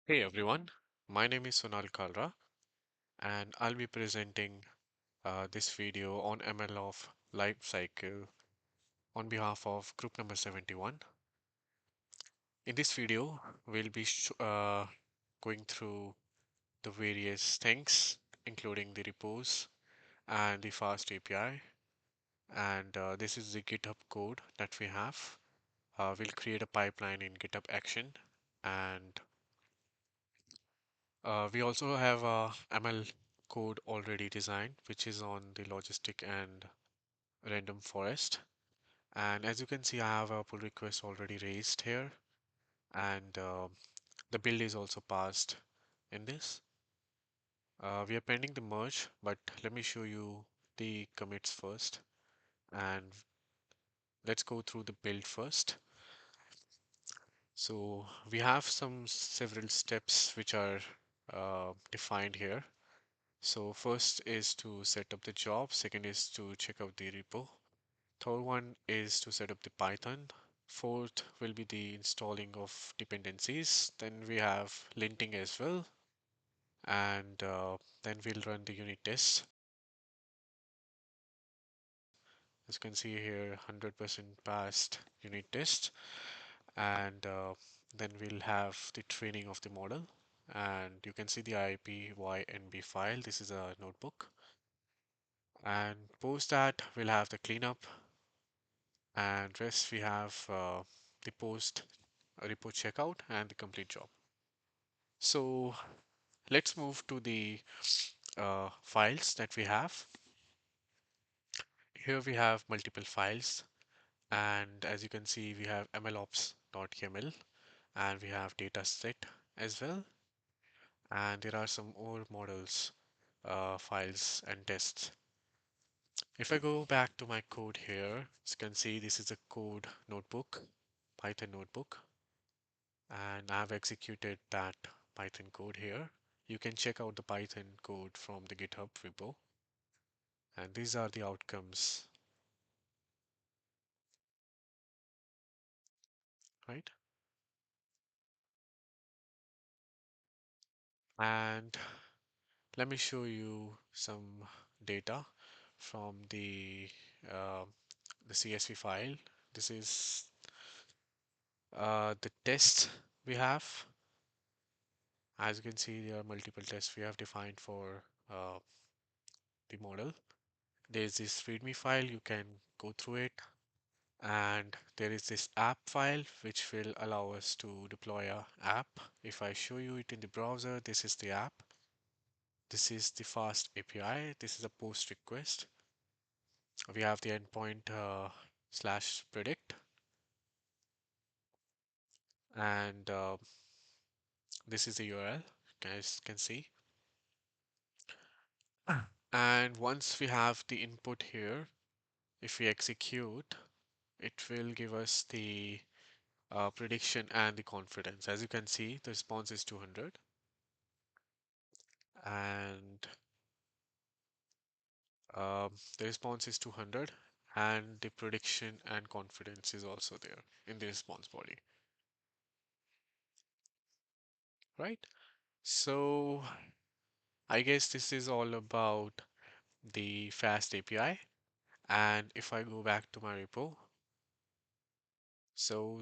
Hey everyone, my name is Sonal Kalra and I'll be presenting this video on MLOps life cycle on behalf of group number 71. In this video, we'll be going through the various things, including the repos and the fast API. And this is the GitHub code that we have. We'll create a pipeline in GitHub Action and we also have a ML code already designed, which is on the logistic and random forest. And as you can see, I have a pull request already raised here, and the build is also passed in this. We are pending the merge, but let me show you the commits first, and let's go through the build first. So we have some several steps which are defined here. So first is to set up the job, second is to check out the repo. Third one is to set up the Python. Fourth will be the installing of dependencies. Then we have linting as well. And then we'll run the unit tests. As you can see here, 100% passed unit test. And then we'll have the training of the model. And you can see the IPYNB file. This is a notebook. And post that, we'll have the cleanup. And rest we have the post repo checkout and the complete job. So let's move to the files that we have. Here we have multiple files, and as you can see, we have MLOps.yaml and we have dataset as well. And there are some more models, files, and tests. If I go back to my code here, as you can see, this is a code notebook, Python notebook, and I've executed that Python code here. You can check out the Python code from the GitHub repo, and these are the outcomes, right? And let me show you some data from uh, the CSV file. This is the test we have. As you can see, there are multiple tests we have defined for the model. There's this README file, you can go through it. And there is this app file which will allow us to deploy a app. If I show you it in the browser, this is the app. This is the fast API. This is a post request. We have the endpoint slash predict, and this is the URL. You guys can see. And once we have the input here, if we execute, it will give us the prediction and the confidence. As you can see, the response is 200, and the response is 200, and the prediction and confidence is also there in the response body, right? So I guess this is all about the fast API. And if I go back to my repo, so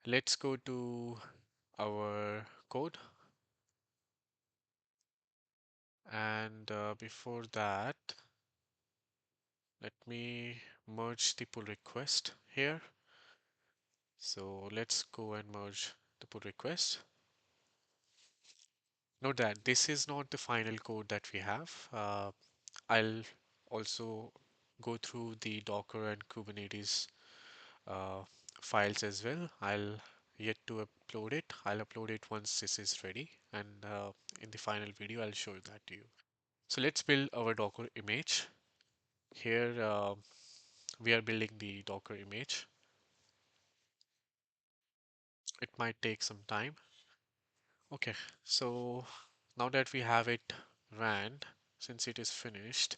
let's go to our code. And before that, let me merge the pull request here. So let's go and merge the pull request. Note that this is not the final code that we have. I'll also go through the Docker and Kubernetes uh, files as well. I'll yet to upload it. I'll upload it once this is ready, and in the final video, I'll show that to you. So let's build our Docker image. Here, we are building the Docker image. It might take some time. Okay, so now that we have it ran, since it is finished,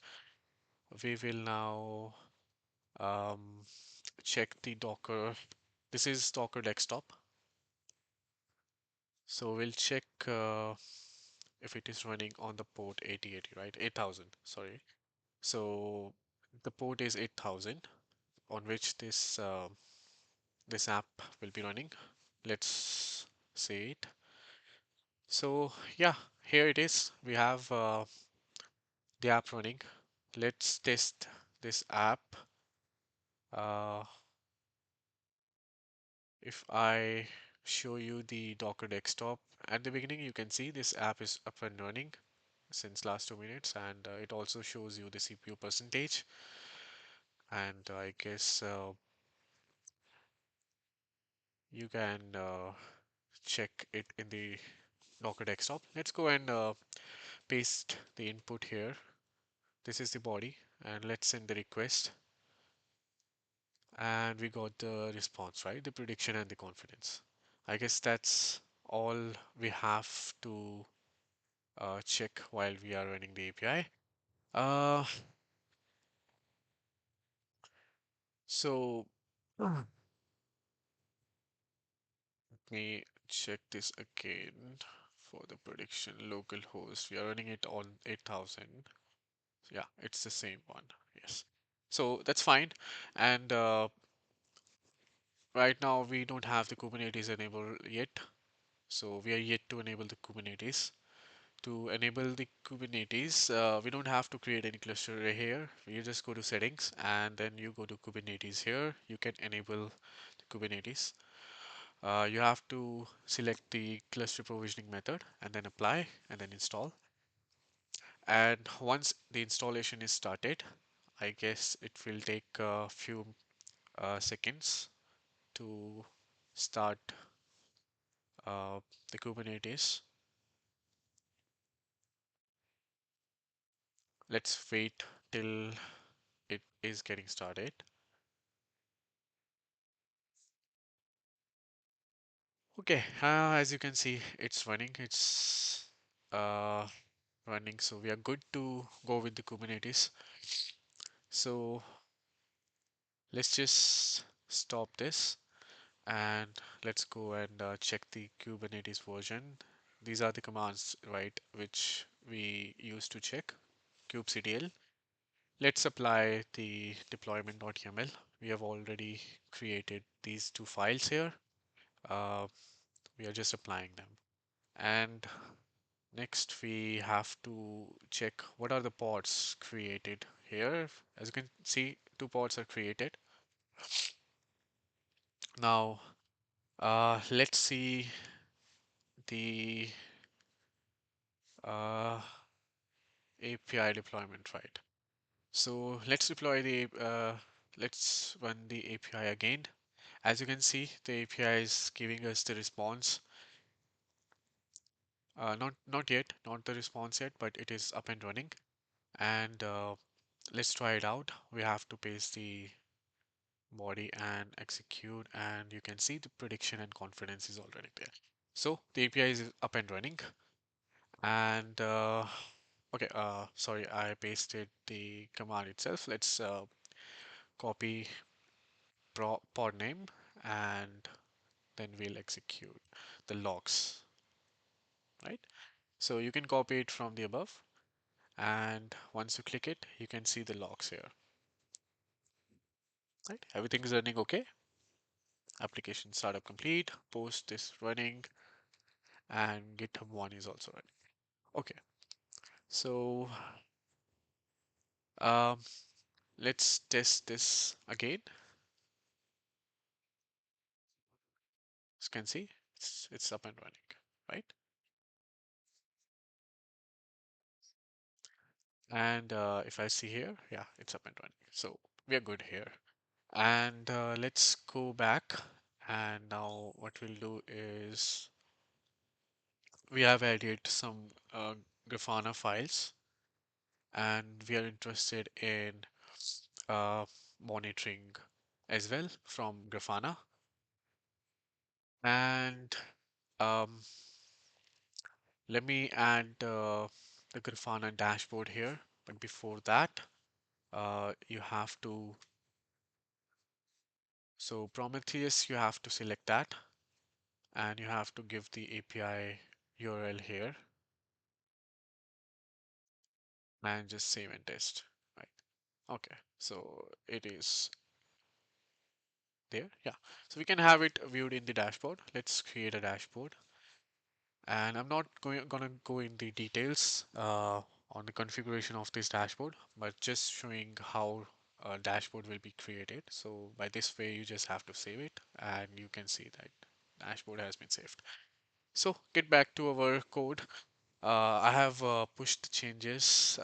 we will now um, check the Docker. This is Docker desktop. So we'll check if it is running on the port 8080, right? 8000, sorry. So the port is 8000 on which this app will be running. Let's say it. So yeah, here it is. We have the app running. Let's test this app. Uh, if I show you the Docker desktop at the beginning, you can see this app is up and running since last 2 minutes, and it also shows you the CPU percentage. And I guess you can check it in the Docker desktop. Let's go and paste the input here. This is the body, and let's send the request. And we got the response, right? The prediction and the confidence. I guess that's all we have to check while we are running the API. Uh, so let me check this again for the prediction local host. We are running it on 8000. Yeah, it's the same one. Yes. So that's fine. And right now we don't have the Kubernetes enabled yet. So we are yet to enable the Kubernetes. To enable the Kubernetes, we don't have to create any cluster array here. You just go to settings and then you go to Kubernetes here. You can enable the Kubernetes. You have to select the cluster provisioning method and then apply and then install. And once the installation is started, I guess it will take a few seconds to start uh, the Kubernetes. Let's wait till it is getting started. Okay, as you can see, it's running. It's uh, running, so we are good to go with the Kubernetes. So let's just stop this and let's go and check the Kubernetes version. These are the commands, right, which we use to check kubectl. Let's apply the deployment.yaml. We have already created these two files here. Uh, we are just applying them. And next, we have to check what are the pods created here. As you can see, two pods are created. Now, let's see the uh, API deployment, right? So let's deploy let's run the API again. As you can see, the API is giving us the response. Not yet, not the response yet, but it is up and running. And let's try it out. We have to paste the body and execute, and you can see the prediction and confidence is already there. So the API is up and running. And okay, sorry, I pasted the command itself. Let's copy pod name and then we'll execute the logs, right? So you can copy it from the above, and once you click it, you can see the logs here, right? Everything is running okay. Application startup complete, post is running, and GitHub one is also running. Okay, so um, let's test this again. As you can see, it's up and running, right? And if I see here, yeah, it's up and running. So we are good here. And let's go back. And now what we'll do is we have added some Grafana files, and we are interested in uh, monitoring as well from Grafana. And um, let me add the Grafana dashboard here. But before that, you have to, so Prometheus, you have to select that. and you have to give the API URL here and just save and test. Right. Okay. So it is there. Yeah. So we can have it viewed in the dashboard. Let's create a dashboard. And I'm not gonna go in the details on the configuration of this dashboard, but just showing how a dashboard will be created. So by this way, you just have to save it, and you can see that dashboard has been saved. So get back to our code. I have pushed the changes.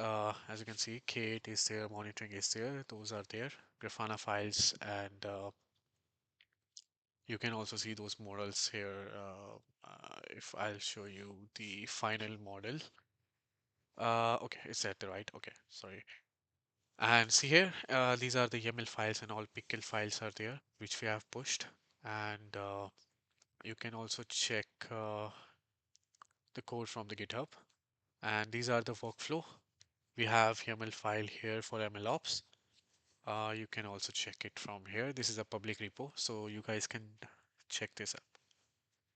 As you can see, K8 is there, monitoring is there. Those are there. Grafana files, and you can also see those models here. If I'll show you the final model. Okay, is that the right? Okay, sorry. And see here, these are the YAML files and all pickle files are there, which we have pushed. And you can also check the code from the GitHub. And these are the workflow. We have YAML file here for MLOps. You can also check it from here. This is a public repo, so you guys can check this up.